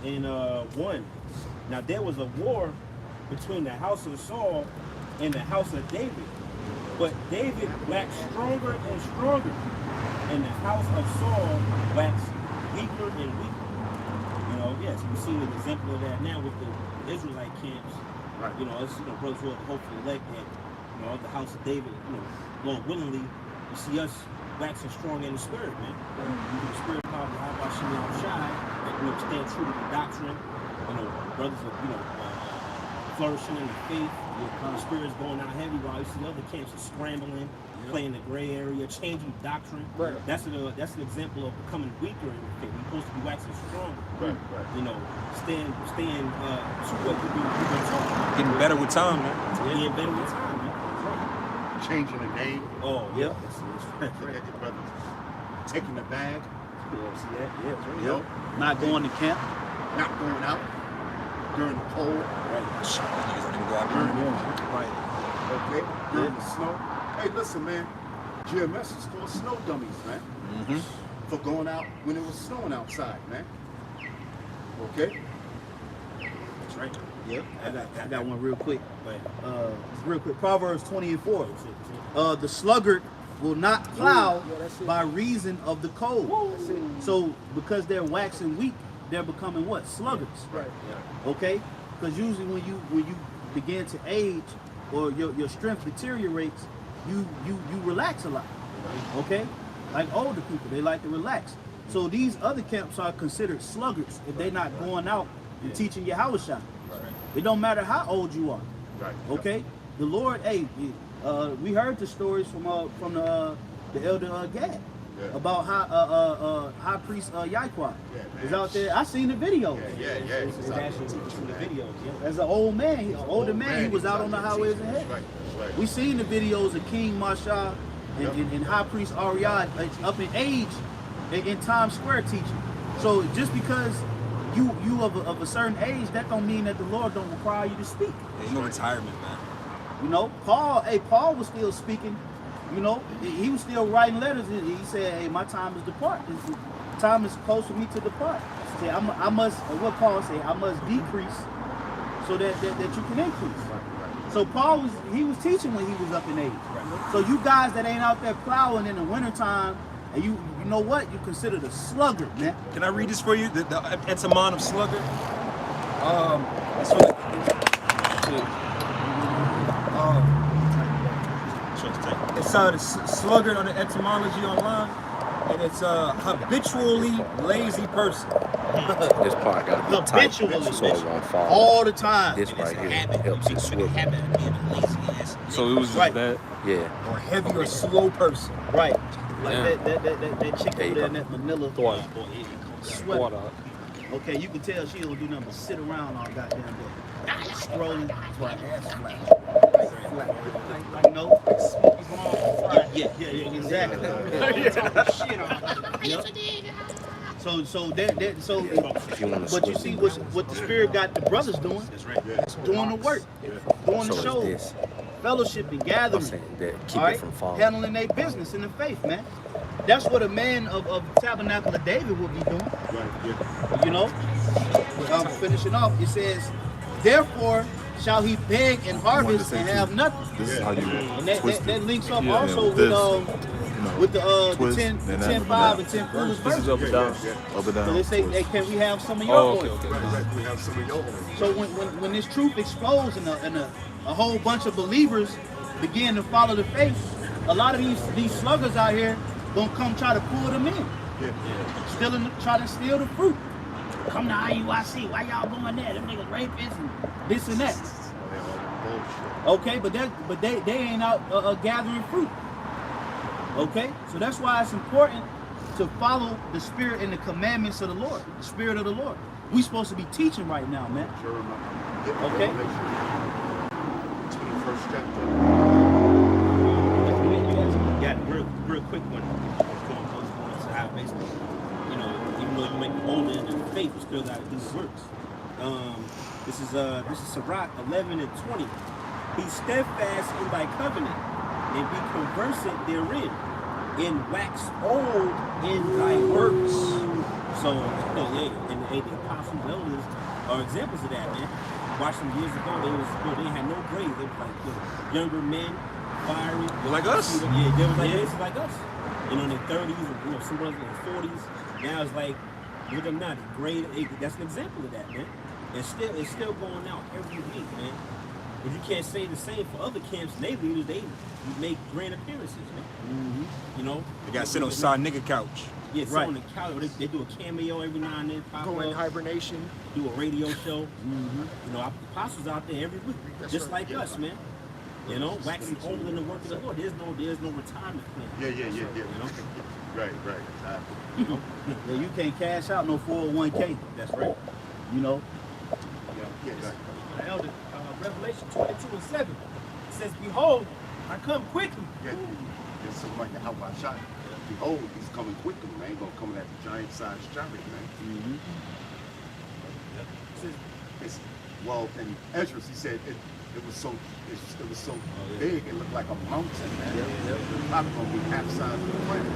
Speaker 1: and 1. Now there was a war between the house of Saul and the house of David, but David waxed stronger and stronger, and the house of Saul waxed weaker and weaker. You know, yes, we see an example of that now with the Israelite camps.
Speaker 2: Right.
Speaker 1: You know, it's brothers who are hopefully elect that, you know, the house of David, you know, Lord willingly, you see us waxing strong in the spirit, man. The spirit power of Yahweh Shem Shai, you know, stand true to the doctrine. You know, brothers are, you know, flourishing in the faith. The spirit's going out heavy while you see other camps are scrambling, playing the gray area, changing doctrine.
Speaker 2: Right.
Speaker 1: That's an example of becoming weaker in the faith. We're supposed to be waxing stronger.
Speaker 2: Right.
Speaker 1: You know, staying to what we've been taught.
Speaker 4: Getting better with time, man.
Speaker 1: Getting better with time, man.
Speaker 2: Changing the name.
Speaker 1: Oh, yeah.
Speaker 2: That's right. Your brothers. Taking the bag.
Speaker 1: See that? Yeah.
Speaker 2: You know,
Speaker 1: Not going to camp.
Speaker 2: not going out during the cold.
Speaker 1: Right.
Speaker 4: Shit, niggas don't even go out
Speaker 2: During
Speaker 4: there.
Speaker 1: Right.
Speaker 2: Okay, during the snow. Hey, listen, man. GMS is called snow dummies, man. For going out when it was snowing outside, man. Okay?
Speaker 1: That's right. Yep. I got one real quick. Real quick. Proverbs 20:4. The sluggard will not plow by reason of the cold. So because they're waxing weak, they're becoming what? Sluggards.
Speaker 2: Right.
Speaker 1: Okay? Because usually when you begin to age or your strength deteriorates, you relax a lot. Okay? Like older people, they like to relax. So these other camps are considered sluggards if they're not going out and teaching Yahweh Shai. It don't matter how old you are.
Speaker 2: Right.
Speaker 1: Okay? The Lord, hey, we heard the stories from the elder Gad.
Speaker 2: Yeah.
Speaker 1: About high priest Yaquan
Speaker 2: man.
Speaker 1: is out there. I seen the video.
Speaker 2: Yeah.
Speaker 1: It's actually from the videos. Yeah. As an old man, he was out on the highways ahead.
Speaker 2: Right.
Speaker 1: We seen the videos of King Marshall and High Priest Ariad up in age in Times Square teaching. So just because you of a certain age, that don't mean that the Lord don't require you to speak.
Speaker 4: There's no retirement, man.
Speaker 1: You know, Paul was still speaking. You know, he was still writing letters. He said, "Hey, my time is depart. Time is close for me to depart." Say, I must. What Paul say? I must decrease so that you can increase. So Paul was teaching when he was up in age. So you guys that ain't out there plowing in the wintertime, and you know what? You considered a sluggard, man.
Speaker 4: Can I read this for you? The etymon of sluggard. It's for the, it's the sluggard on the etymology online, and it's habitually lazy person.
Speaker 6: This part got to be tight so it won't fall.
Speaker 1: All the time.
Speaker 6: This right here helps it swivel.
Speaker 4: So it was just
Speaker 1: Right.
Speaker 4: that.
Speaker 6: Yeah.
Speaker 5: Or heavy or slow person.
Speaker 1: Right. Like
Speaker 4: Yeah.
Speaker 1: that chick
Speaker 6: There you
Speaker 1: over there in
Speaker 6: go.
Speaker 1: that Manila sweater.
Speaker 4: Water.
Speaker 1: Okay, you can tell she don't do nothing but sit around all goddamn day. Scrolling to her ass flat. You know? Yeah, exactly. So
Speaker 6: If you want to
Speaker 1: but you see what the spirit got the brothers doing, doing the work, doing the
Speaker 6: so
Speaker 1: show.
Speaker 6: is this.
Speaker 1: fellowship and gathering.
Speaker 6: I'm saying that keep
Speaker 1: all right?
Speaker 6: it from falling.
Speaker 1: Handling their business in the faith, man. That's what a man of Tabernacle of David would be doing.
Speaker 2: Right, yeah.
Speaker 1: You know? Finishing off, it says, therefore shall he beg and harvest and have nothing.
Speaker 7: This is how you
Speaker 1: And
Speaker 7: twist it.
Speaker 1: that links up
Speaker 7: Yeah,
Speaker 1: also with the
Speaker 7: twist,
Speaker 1: 10,
Speaker 7: then
Speaker 1: 10, 5 and 10 foolish
Speaker 7: This is
Speaker 1: verses.
Speaker 7: up and down.
Speaker 2: Yeah.
Speaker 7: Up and down.
Speaker 1: So they say,
Speaker 7: twist.
Speaker 1: hey, can we have some of your
Speaker 7: Oh,
Speaker 1: oil?
Speaker 7: okay.
Speaker 2: Right, we have some of your oil.
Speaker 1: So when this truth explodes and a whole bunch of believers begin to follow the faith, a lot of these sluggers out here gonna come try to pull them in, try to steal the fruit. Come to IUIC, why y'all going there? Them niggas rapists and this and that. Okay, but they ain't out gathering fruit. Okay, so that's why it's important to follow the spirit and the commandments of the Lord, the spirit of the Lord. We supposed to be teaching right now, man. Okay.
Speaker 2: 21st chapter.
Speaker 4: Yeah, real quick one. How basically, you know, even though you may be older in the faith, you still got to do the works. This is Sirach 11 and 20. Be steadfast in thy covenant, and be conversant therein, and wax old in thy works. So, you know, and the apostles, elders are examples of that, man. Watch them years ago, they had no grades. They were like younger men, fiery.
Speaker 5: Like us?
Speaker 4: Yeah, they were like basically like us. You know, in their 30s, and, you know, some brothers in their 40s. Now it's like, look at them now, the grade, that's an example of that, man. It's still going out every week, man. But you can't say the same for other camps. They leaders, they make grand appearances, man.
Speaker 1: Mm-hmm.
Speaker 4: You know?
Speaker 5: They got sit on side nigga couch.
Speaker 4: Yeah, sit on the couch. They do a cameo every now and then, pop
Speaker 3: Go in
Speaker 4: up,
Speaker 3: hibernation.
Speaker 4: do a radio show. You know, apostles out there every week, just like us, man. You know, waxing old in the work of the Lord. There's no retirement plan.
Speaker 2: Yeah.
Speaker 4: You know?
Speaker 2: Right. Exactly.
Speaker 1: Yeah, you can't cash out no 401k.
Speaker 4: That's right.
Speaker 1: You know.
Speaker 2: Yeah.
Speaker 3: Elder, Revelation 22 and 7. It says, behold, I come quickly.
Speaker 2: Yeah. There's something like how about shot. Behold, he's coming quickly, man. He's gonna come at the giant sized chariot, man. It's, well, in Ezra, he said it was so big, it looked like a mountain, man. It's probably gonna be half size of the planet.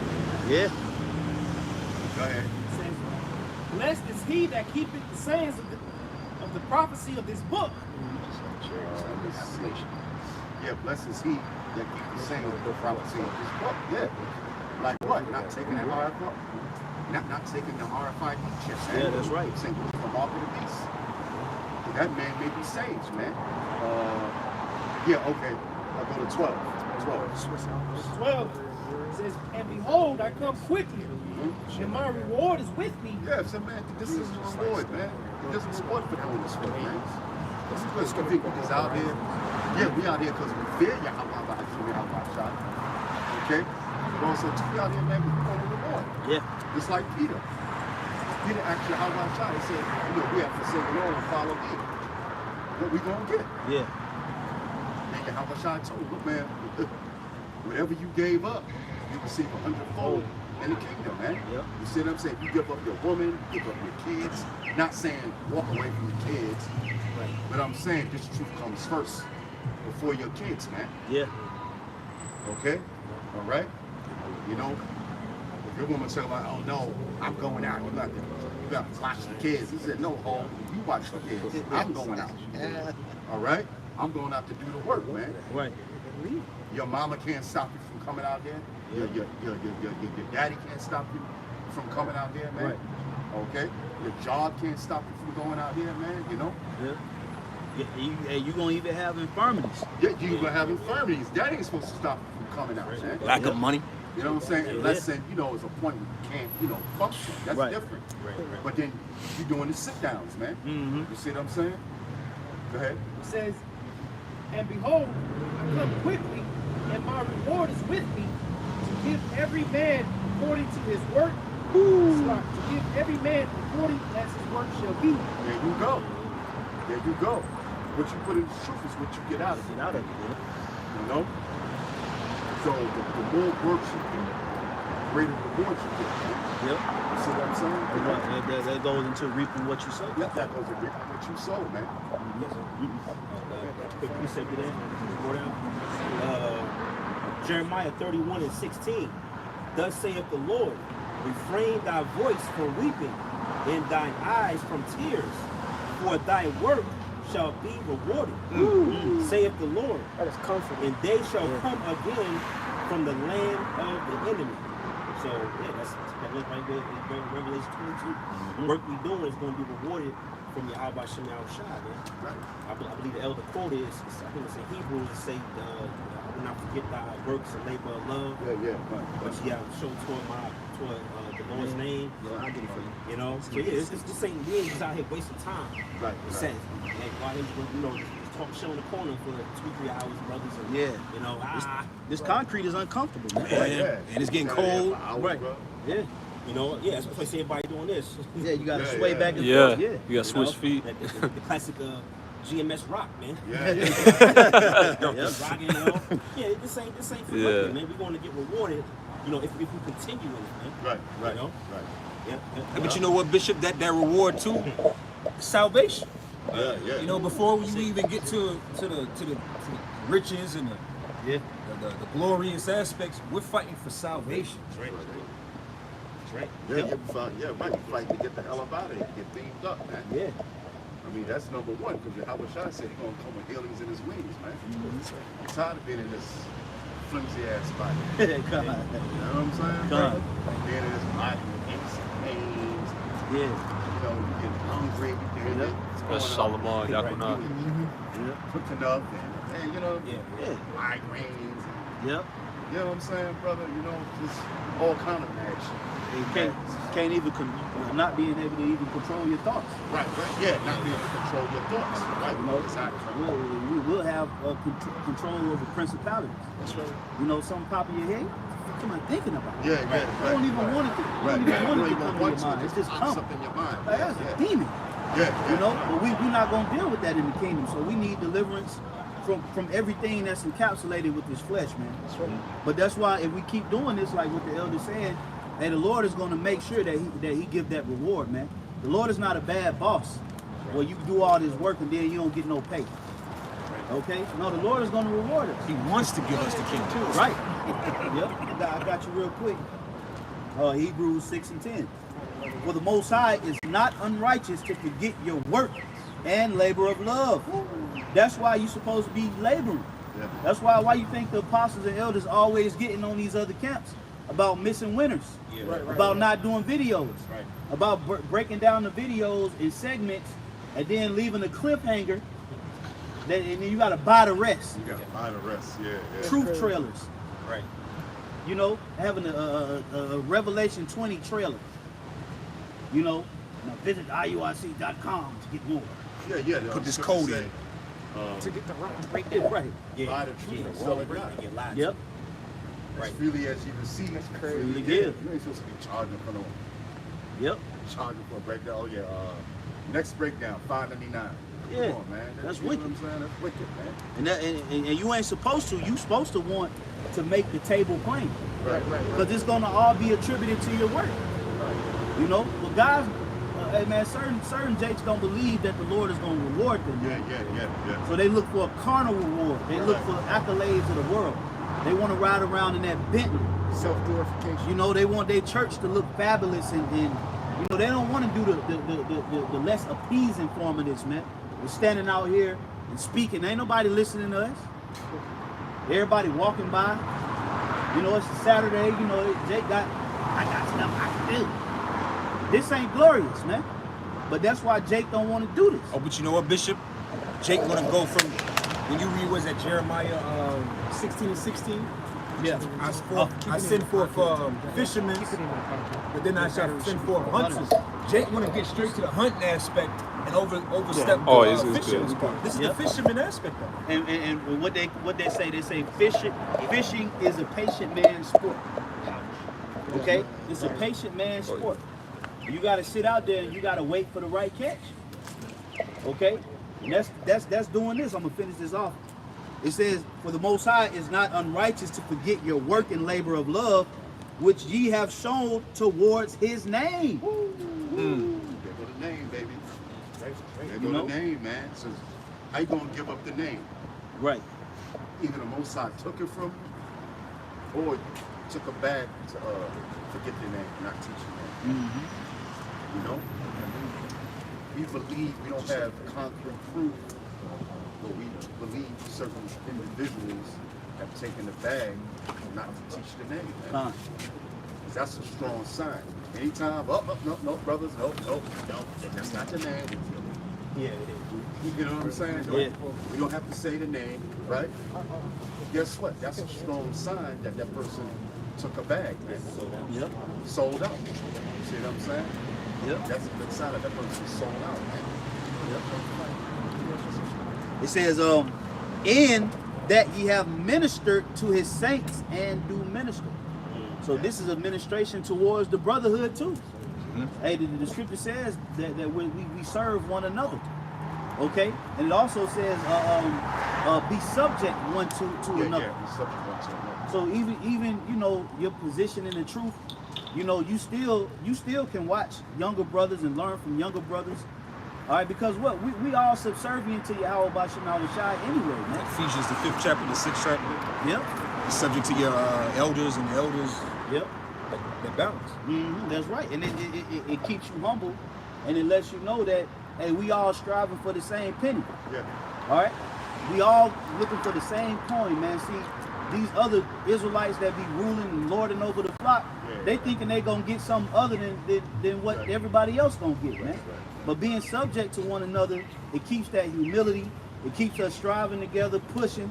Speaker 1: Yeah.
Speaker 2: Go ahead.
Speaker 3: It says, blessed is he that keepeth the sayings of the prophecy of this book.
Speaker 2: Yeah, blessed is he that keeps the saying of the prophecy of this book. Yeah. Like what? Not taking the RFID. Not taking the RFID chips.
Speaker 1: Yeah, that's right.
Speaker 2: Saying the mark of the beast. That man may be saved, man. Yeah, okay. I'll go to 12.
Speaker 3: 12 says, and behold, I come quickly, and my reward is with me.
Speaker 2: Yeah, so man, this is the reward, man. This is reward for doing this work, man. This is what some people is out here. Yeah, we out here because we fear Yahweh, okay? But also, too, we out here, man, we want a reward.
Speaker 1: Yeah.
Speaker 2: Just like Peter. Peter asked Yahweh, he said, you know, we have to say the Lord and follow thee. What we gonna get?
Speaker 1: Yeah.
Speaker 2: And Yahweh told him, look, man, whatever you gave up, you receive 100-fold in the kingdom, man.
Speaker 1: Yep.
Speaker 2: You see what I'm saying? You give up your woman, give up your kids. Not saying walk away from your kids, but I'm saying this truth comes first before your kids, man.
Speaker 1: Yeah.
Speaker 2: Okay? All right? You know, if your woman say like, oh no, I'm going out. You got to watch the kids. He said, no, home, you watch the kids. I'm going out. All right? I'm going out to do the work, man.
Speaker 1: Right.
Speaker 2: Your mama can't stop you from coming out there. Your daddy can't stop you from coming out there, man.
Speaker 1: Right.
Speaker 2: Okay? Your job can't stop you from going out there, man, you know?
Speaker 1: Yeah. You gonna even have infirmities.
Speaker 2: Yeah, you gonna have infirmities. That ain't supposed to stop you from coming out, man.
Speaker 5: Lack of money.
Speaker 2: You know what I'm saying? Unless then, you know, it's a point where you can't, you know, function. That's
Speaker 1: Right.
Speaker 2: different. But then you're doing the sit downs, man. You see what I'm saying? Go ahead.
Speaker 3: It says, and behold, I come quickly, and my reward is with me, to give every man according to his work. To give every man according as his work shall be.
Speaker 2: There you go. There you go. What you put in the truth is what you get out of it.
Speaker 1: Get out of it.
Speaker 2: You know? So the more work you do, the greater rewards you get. Man.
Speaker 1: Yep.
Speaker 2: You see what I'm saying?
Speaker 1: That goes into reaping what you sow.
Speaker 2: Yeah, that goes to reaping what you sow, man.
Speaker 4: quick precept to that. Jeremiah 31:16. Thus saith the Lord, refrain thy voice from weeping, and thine eyes from tears, for thy work shall be rewarded, saith the Lord.
Speaker 3: That is comforting.
Speaker 4: And they shall come again from the land of the enemy. So yeah, that's that look right there in Revelation 22. The work we doing is going to be rewarded from Yahweh Shem Shai, man.
Speaker 2: Right.
Speaker 4: I believe the elder quote is, I think it's in Hebrews, it say, I will not forget thy works and labor of love.
Speaker 2: Yeah.
Speaker 4: But yeah, show toward the Lord's name.
Speaker 1: Yeah, I get it for you.
Speaker 4: You know, so yeah, this ain't we ain't just out here wasting time.
Speaker 2: Right.
Speaker 4: It says, like, why didn't just talk show in the corner for 2-3 hours, brothers, and
Speaker 1: Yeah.
Speaker 4: you know,
Speaker 1: This concrete is uncomfortable, man.
Speaker 5: And it's getting cold.
Speaker 1: Right. Yeah.
Speaker 4: you know, yeah, that's why I see everybody doing this.
Speaker 1: Yeah, you gotta
Speaker 2: Yeah,
Speaker 1: sway
Speaker 2: yeah.
Speaker 1: back and
Speaker 6: Yeah,
Speaker 1: forth. Yeah.
Speaker 6: you got to switch feet.
Speaker 4: The classic GMS rock, man.
Speaker 2: Yeah.
Speaker 4: Rocking, you know. Yeah, this ain't for
Speaker 6: Yeah.
Speaker 4: nothing, man. We're going to get rewarded, you know, if we continue in it, man.
Speaker 2: Right.
Speaker 4: You know? Yeah.
Speaker 5: But you know what, Bishop? That reward too, salvation.
Speaker 2: Yeah.
Speaker 5: You know, before you even get to the riches and the glorious aspects, we're fighting for salvation.
Speaker 4: That's right. That's right.
Speaker 2: Yeah, right. You fight to get the hell up out of here, get beamed up, man.
Speaker 1: Yeah.
Speaker 2: I mean, that's number one, because Yahweh Shai said he's going to come with healings in his wings, man. I'm tired of being in this flimsy ass body.
Speaker 1: God.
Speaker 2: You know what I'm saying?
Speaker 1: God.
Speaker 2: Like being in this body with aches and pains,
Speaker 1: Yeah.
Speaker 2: you know, you get hungry, you get
Speaker 6: That's Solomon, Yakunah.
Speaker 2: cooking up, and you know,
Speaker 1: Yeah.
Speaker 2: migraines.
Speaker 1: Yep.
Speaker 2: You know what I'm saying, brother? You know, just all kind of action.
Speaker 1: You can't even not being able to even control your thoughts.
Speaker 2: Right. Yeah, not being able to control your thoughts. Right.
Speaker 1: You know,
Speaker 2: Exactly.
Speaker 1: we will have control over principalities.
Speaker 2: That's right.
Speaker 1: You know, something pop in your head. What am I thinking about?
Speaker 2: Yeah,
Speaker 1: You don't even want it to. You don't even want it to come to your mind. It's just
Speaker 2: pops
Speaker 1: come.
Speaker 2: up in your mind.
Speaker 1: Like, that's a demon.
Speaker 2: Yeah.
Speaker 1: You know, but we're not gonna deal with that in the kingdom. So we need deliverance from everything that's encapsulated with this flesh, man.
Speaker 2: That's right.
Speaker 1: But that's why if we keep doing this, like what the elder said, hey, the Lord is gonna make sure that he give that reward, man. The Lord is not a bad boss. Well, you do all this work and then you don't get no pay. Okay? No, the Lord is gonna reward us.
Speaker 5: He wants to give us the kingdom.
Speaker 1: Right. Yep. I got you real quick. Hebrews 6:10. For the Most High is not unrighteous to forget your work and labor of love. That's why you're supposed to be laboring.
Speaker 2: Yeah.
Speaker 1: That's why you think the apostles and elders always getting on these other camps about missing winners, about not doing videos, about breaking down the videos in segments and then leaving a cliffhanger. And then you got to buy the rest.
Speaker 2: You got to buy the rest. Yeah.
Speaker 1: Truth trailers.
Speaker 4: Right.
Speaker 1: You know, having a Revelation 20 trailer. You know, now visit IUIC.com to get more.
Speaker 2: Yeah.
Speaker 5: Put this code in.
Speaker 3: To get the rock right
Speaker 1: Yeah, right.
Speaker 2: Buy the truth and sell it not.
Speaker 1: Yep.
Speaker 2: As freely as you receive. That's
Speaker 1: crazy.
Speaker 2: Freely
Speaker 1: Yeah.
Speaker 2: give. You ain't supposed to be charging for no.
Speaker 1: Yep.
Speaker 2: Charging for a breakdown. Oh yeah. Next breakdown, $5.99.
Speaker 1: Yeah.
Speaker 2: Come on, man.
Speaker 1: That's
Speaker 2: you
Speaker 1: wicked.
Speaker 2: know what I'm saying? That's wicked, man.
Speaker 1: And you ain't supposed to. You supposed to want to make the table plain.
Speaker 2: Right.
Speaker 1: Because it's going to all be attributed to your work. You know? But guys, hey man, certain jakes don't believe that the Lord is going to reward them.
Speaker 2: Yeah.
Speaker 1: So they look for a carnal reward. They look for accolades of the world. They want to ride around in that Bentley.
Speaker 3: self-glorification.
Speaker 1: You know, they want their church to look fabulous and you know, they don't want to do the less appeasing form of this, man. We're standing out here and speaking. Ain't nobody listening to us. Everybody walking by. You know, it's a Saturday. You know, I got stuff I can do. This ain't glorious, man. But that's why Jake don't want to do this.
Speaker 5: Oh, but you know what, Bishop? Jake want to go from, when you read, was that Jeremiah 16:16?
Speaker 1: Yeah.
Speaker 5: I send forth fishermen, but then I shall send forth hunters. Jake want to get straight to the hunting aspect and overstep the fisherman's part. This is the fisherman aspect of it.
Speaker 1: And what they say fishing is a patient man's sport. Okay? It's a patient man's sport. You gotta sit out there and you gotta wait for the right catch. Okay? And that's doing this. I'm gonna finish this off. It says, for the Most High is not unrighteous to forget your work and labor of love, which ye have shown towards his name.
Speaker 2: There go the name, baby. There go the name, man. So how you gonna give up the name?
Speaker 1: Right.
Speaker 2: Either the Most High took it from you, or took a bag to forget their name, not teach your name.
Speaker 1: Mm-hmm.
Speaker 2: You know? We believe we don't have concrete proof, but we believe certain individuals have taken the bag not to teach the name. Man. That's a strong sign. Anytime, no, brothers, no, that's not the name.
Speaker 4: Yeah.
Speaker 2: You know what I'm saying?
Speaker 1: Yeah.
Speaker 2: We don't have to say the name, right? Guess what? That's a strong sign that that person took a bag, man.
Speaker 1: Yep.
Speaker 2: Sold out. You see what I'm saying?
Speaker 1: Yep.
Speaker 2: That's a good sign that that person sold out, man.
Speaker 1: Yep. It says, in that ye have ministered to his saints and do minister. So this is administration towards the brotherhood too. Hey, the scripture says that we serve one another. Okay? And it also says be subject one to another.
Speaker 2: Yeah, be subject one to another.
Speaker 1: So even you know your position in the truth, you know, you still can watch younger brothers and learn from younger brothers. All right, because what we all subservient to Yahweh Bashim Shai anyway, man.
Speaker 6: Ephesians, the 5th chapter, the 6th chapter.
Speaker 1: Yep.
Speaker 6: Be subject to your elders, and the elders.
Speaker 1: Yep.
Speaker 6: That balance.
Speaker 1: That's right, and it keeps you humble, and it lets you know that hey, we all striving for the same penny.
Speaker 2: Yeah.
Speaker 1: All right, we all looking for the same coin, man. See, these other Israelites that be ruling and lording over the flock, they thinking they gonna get something other than what everybody else gonna get, man. But being subject to one another, it keeps that humility. It keeps us striving together, pushing.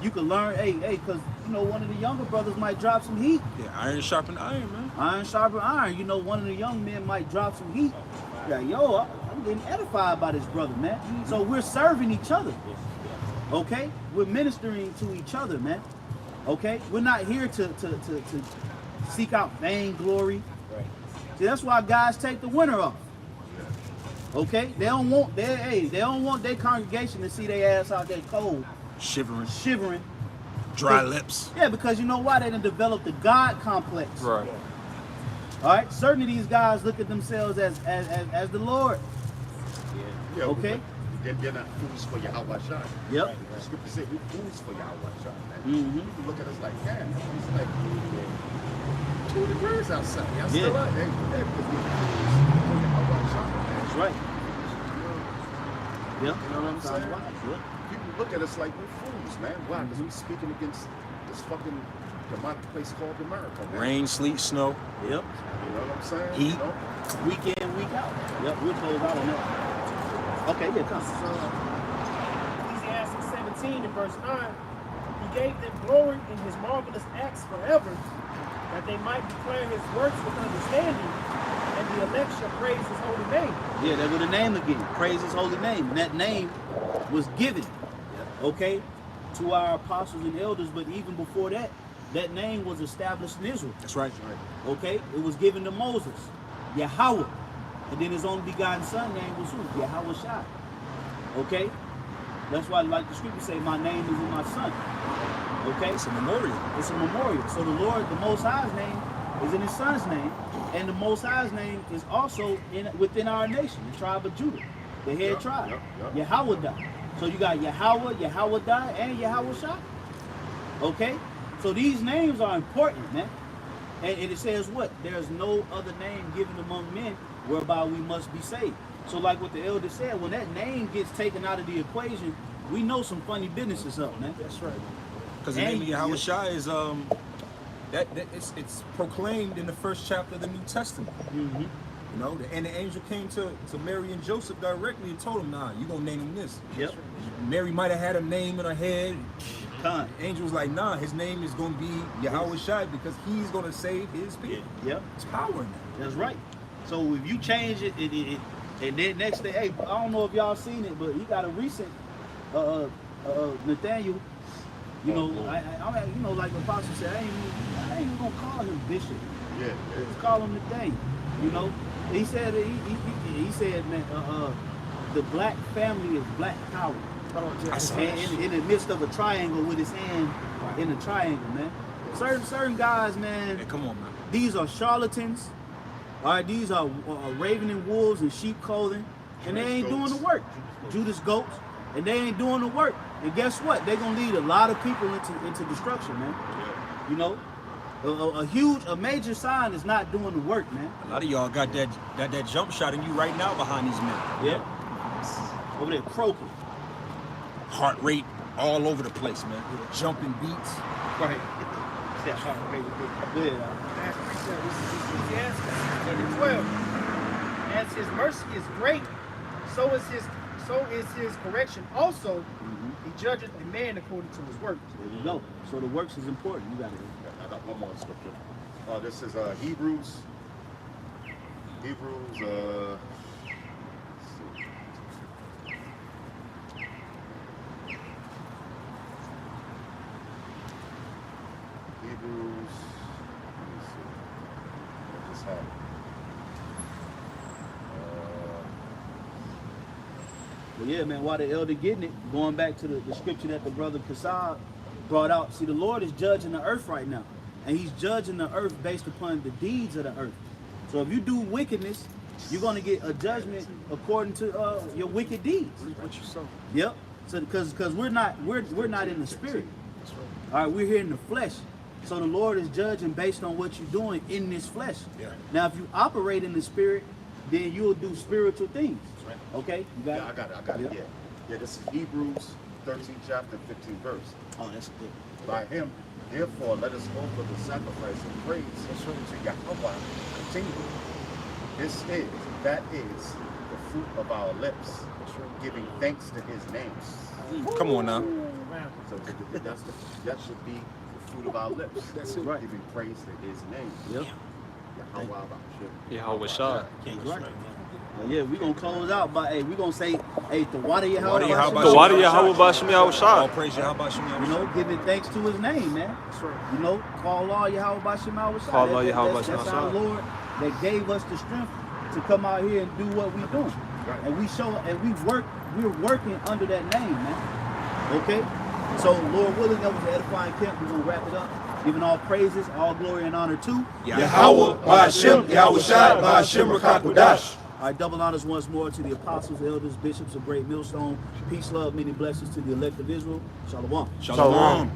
Speaker 1: You can learn, hey, because, you know, one of the younger brothers might drop some heat.
Speaker 6: Yeah, iron sharpen iron, man.
Speaker 1: Iron sharpen iron. You know, one of the young men might drop some heat. Yeah, yo, I'm getting edified by this brother, man. So we're serving each other. Okay? We're ministering to each other, man. Okay? We're not here to seek out vainglory. See, that's why guys take the winter off. Okay? They don't want their congregation to see their ass out there cold. Shivering.
Speaker 6: Dry lips.
Speaker 1: Yeah, because you know why? They done developed the God complex.
Speaker 6: Right.
Speaker 1: All right? Certain of these guys look at themselves as the Lord.
Speaker 2: Yeah.
Speaker 1: Okay?
Speaker 2: They're not fools for Yahweh Shai.
Speaker 1: Yep.
Speaker 2: The scripture says we're fools for Yahweh Shai, man.
Speaker 1: Mm-hmm.
Speaker 2: People look at us like, damn, it's like 2 degrees outside. Y'all
Speaker 1: Yeah.
Speaker 2: still out there. Yeah, because we're fools for Yahweh Shai, man.
Speaker 1: That's right. Yep.
Speaker 2: You know what I'm saying?
Speaker 1: Yep.
Speaker 2: People look at us like we're fools, man. Why? Because we're speaking against this fucking demonic place called America, man.
Speaker 6: Rain, sleet, snow.
Speaker 1: Yep.
Speaker 2: You know what I'm saying?
Speaker 6: Heat.
Speaker 2: You know?
Speaker 1: Week in, week out. Yep, we'll close out on that. Okay, yeah, come.
Speaker 3: Ecclesiastes 17 and verse 9, he gave them glory in his marvelous acts forever, that they might declare his works with understanding, and the elect shall praise his holy name.
Speaker 1: Yeah, there go the name again. Praise his holy name. And that name was given, okay, to our apostles and elders, but even before that, that name was established in Israel.
Speaker 6: That's right.
Speaker 1: Okay? It was given to Moses, Yahweh. And then his only begotten son name was who? Yahweh Shai. Okay? That's why, like the scripture say, my name is in my son. Okay?
Speaker 6: It's a memorial.
Speaker 1: It's a memorial. So the Lord, the Most High's name is in his son's name. And the Most High's name is also within our nation, the tribe of Judah, the head tribe. Yahweh. So you got Yahweh, Yahweh, and Yahweh Shai. Okay? So these names are important, man. And it says what? There's no other name given among men whereby we must be saved. So like what the elder said, when that name gets taken out of the equation, we know some funny business is up, man.
Speaker 6: That's right. Because the name of Yahweh Shai is it's proclaimed in the 1st chapter of the New Testament.
Speaker 1: Mm-hmm.
Speaker 6: You know, and the angel came to Mary and Joseph directly and told him, nah, you're gonna name him this.
Speaker 1: Yep.
Speaker 6: Mary might have had a name in her head.
Speaker 1: Con.
Speaker 6: The angel was like, nah, his name is gonna be Yahweh Shai because he's gonna save his people.
Speaker 1: Yep.
Speaker 6: It's power in that.
Speaker 1: That's right. So if you change it, and then next day, hey, I don't know if y'all seen it, but he got a recent Nathaniel. You know, I you know, like the apostle said, I ain't even gonna call him bishop.
Speaker 2: Yeah.
Speaker 1: Just call him Nathaniel. You know, he said he said, man, the black family is black power. And in the midst of a triangle with his hand in a triangle, man. Certain guys, man.
Speaker 6: Hey, come on, man.
Speaker 1: These are charlatans. All right, these are ravening wolves in sheep clothing, and they ain't doing the work. Judas goats, and they ain't doing the work. And guess what? They're gonna lead a lot of people into destruction, man. You know, a major sign is not doing the work, man.
Speaker 6: A lot of y'all got that jump shot in you right now behind these men.
Speaker 1: Yeah. Over there croaking.
Speaker 6: Heart rate all over the place, man. Jumping beats.
Speaker 3: Right.
Speaker 1: Yeah.
Speaker 3: That's Ecclesiastes 16 and 12. As his mercy is great, so is his correction also. He judgeth a man according to his works.
Speaker 1: There you go. So the works is important. You got it.
Speaker 2: I got one more scripture. This is Hebrews. Hebrews. Let's see. Hebrews. Let me see. I just had it.
Speaker 1: But yeah, man, while the elder getting it, going back to the scripture that the brother Kasab brought out. See, the Lord is judging the earth right now. And he's judging the earth based upon the deeds of the earth. So if you do wickedness, you're going to get a judgment according to your wicked deeds.
Speaker 3: What you saw.
Speaker 1: Yep. So because we're not in the spirit. All right, we're here in the flesh. So the Lord is judging based on what you're doing in this flesh.
Speaker 2: Yeah.
Speaker 1: Now, if you operate in the spirit, then you'll do spiritual things. Okay? You got
Speaker 2: Yeah, I got it. Yeah, this is Hebrews 13 chapter 15 verse.
Speaker 1: Oh, that's good.
Speaker 2: By him, therefore, let us offer the sacrifice of praise to Yahweh continually. That is the fruit of our lips, giving thanks to his name.
Speaker 6: Come on now.
Speaker 2: So that should be the fruit of our lips.
Speaker 1: That's it. Right.
Speaker 2: Giving praise to his name.
Speaker 1: Yep.
Speaker 7: Yahweh Shah.
Speaker 1: Right. Well, yeah, we're going to close out by, hey, we're going to say, hey, Tawada Yahweh.
Speaker 7: Tawada Yahweh Bashim Yahweh
Speaker 6: All
Speaker 7: Shah.
Speaker 6: praise Yahweh Bashim
Speaker 1: You know, giving thanks to his name, man. You know, call all Yahweh Bashim Yahweh Shah.
Speaker 7: Call all Yahweh Bashim
Speaker 1: That's
Speaker 7: Yahweh
Speaker 1: our
Speaker 7: Shah.
Speaker 1: Lord that gave us the strength to come out here and do what we're doing. And we're working under that name, man. Okay? So, Lord willing, that was the edifying camp. We're going to wrap it up. Giving all praises, all glory and honor to
Speaker 5: Yahweh, Ba'ashem, Yahweh Shai, Ba'ashem, Rakakwadash.
Speaker 1: All right, double honors once more to the apostles, elders, bishops of Great Millstone. Peace, love, many blessings to the elect of Israel. Shalom.
Speaker 6: Shalom.